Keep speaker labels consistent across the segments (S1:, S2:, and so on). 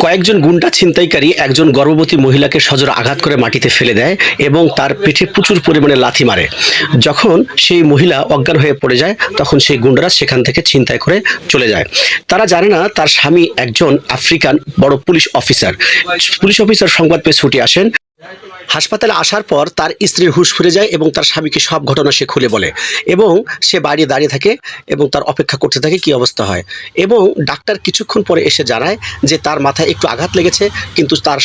S1: কয়েকজন গুন্ডা ছিনতাইকারী একজন গর্ভবতী মহিলাকে সজোরে আঘাত করে মাটিতে ফেলে দেয় এবং তার পেটে প্রচুর পরিমাণে লাথি মারে। যখন সেই মহিলা অজ্ঞান হয়ে পড়ে যায় তখন সেই গুন্ডারা সেখান থেকে ছিনতাই করে চলে যায়। তারা জানে না তার স্বামী একজন আফ্রিকান বড় পুলিশ অফিসার। পুলিশ অফিসার সংবাদ পেয়ে ছুটে আসেন। হাসপাতালে আসার পর তার স্ত্রীর হুঁশ ফিরে যায় এবং তার স্বামীকে সব ঘটনা সে খুলে বলে এবং সে বাইরে দাঁড়িয়ে থাকে এবং তার অপেক্ষা করতে থাকে কি অবস্থা হয়। এবং ডাক্তার কিছুক্ষণ পরে এসে জানায় যে তার মাথায় একটু আঘাত লেগেছে, কিন্তু তার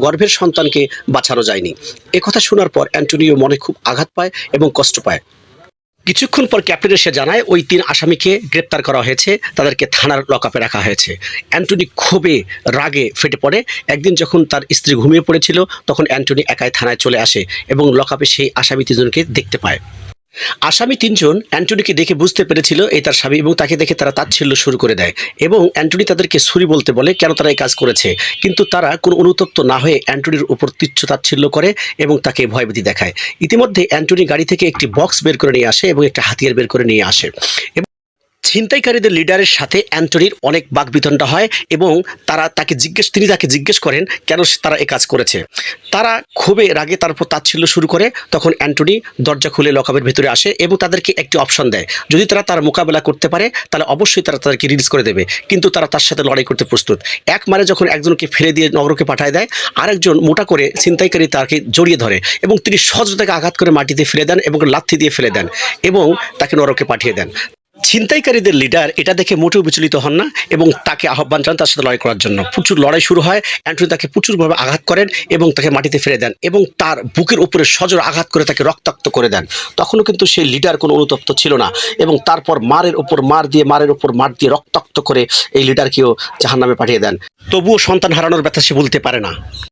S1: গর্ভের সন্তানকে বাঁচানো যায়নি। একথা শোনার পর অ্যান্টোনিও মনে খুব আঘাত পায় এবং কষ্ট পায়। কিছুক্ষণ পর ক্যাপ্টেন এসে জানায় ওই ৩ আসামিকে গ্রেপ্তার করা হয়েছে, তাদেরকে থানার লকআপে রাখা হয়েছে। অ্যান্টনি ক্ষোভে রাগে ফেটে পড়ে। একদিন যখন তার স্ত্রী ঘুমিয়ে পড়েছিল তখন অ্যান্টনি একাই থানায় চলে আসে এবং লকআপে সেই আসামি ৩জনকে দেখতে পায়। আসামি ৩জন অ্যান্টনিকে দেখে বুঝতে পেরেছিল এই তার স্বামী এবং তাকে দেখে তারা তাচ্ছিল্য শুরু করে দেয় এবং অ্যান্টনি তাদেরকে সরি বলতে বলে কেন তারা এই কাজ করেছে, কিন্তু তারা কোনো অনুতপ্ত না হয়ে অ্যান্টনির উপর তুচ্ছ তাচ্ছিল্য করে এবং তাকে ভয়ভীতি দেখায়। ইতিমধ্যে অ্যান্টনি গাড়ি থেকে একটি বক্স বের করে নিয়ে আসে এবং একটা হাতিয়ার বের করে নিয়ে আসে। ছিনতাইকারীদের লিডারের সাথে অ্যান্টনির অনেক বাকবিতণ্ডা হয় এবং তিনি তাকে জিজ্ঞেস করেন কেন তারা এই কাজ করেছে। তারা ক্ষোভে রাগে তার উপর তাচ্ছিল্য শুরু করে। তখন অ্যান্টনি দরজা খুলে লকআপের ভেতরে আসে এবং তাদেরকে একটি অপশন দেয়, যদি তার মোকাবেলা করতে পারে তাহলে অবশ্যই তাদেরকে রিলিজ করে দেবে, কিন্তু তারা তার সাথে লড়াই করতে প্রস্তুত। এক মারে যখন একজনকে ফেলে দিয়ে নগরকে পাঠায় দেয়, আরেকজন মোটা করে ছিনতাইকারী তাকে জড়িয়ে ধরে এবং তিনি সহজে তাকে আঘাত করে মাটিতে ফেলে দেন এবং লাথি দিয়ে ফেলে দেন এবং তাকে নরকে পাঠিয়ে দেন। ছিনতাইকারীদের লিডার এটা দেখে মোটেও বিচলিত হন না এবং তাকে আহ্বান জানান তার সাথে লড়াই করার জন্য। প্রচুর লড়াই শুরু হয়। অ্যান্টনি তাকে প্রচুরভাবে আঘাত করেন এবং তাকে মাটিতে ফেলে দেন এবং তার বুকের উপরে সজোরে আঘাত করে তাকে রক্তাক্ত করে দেন। তখনও কিন্তু সেই লিডার কোনো অনুতপ্ত ছিল না এবং তারপর মারের উপর মার দিয়ে রক্তাক্ত করে এই লিডারকেও জাহান্নামে পাঠিয়ে দেন। তবুও সন্তান হারানোর ব্যথা সে ভুলতে পারে না।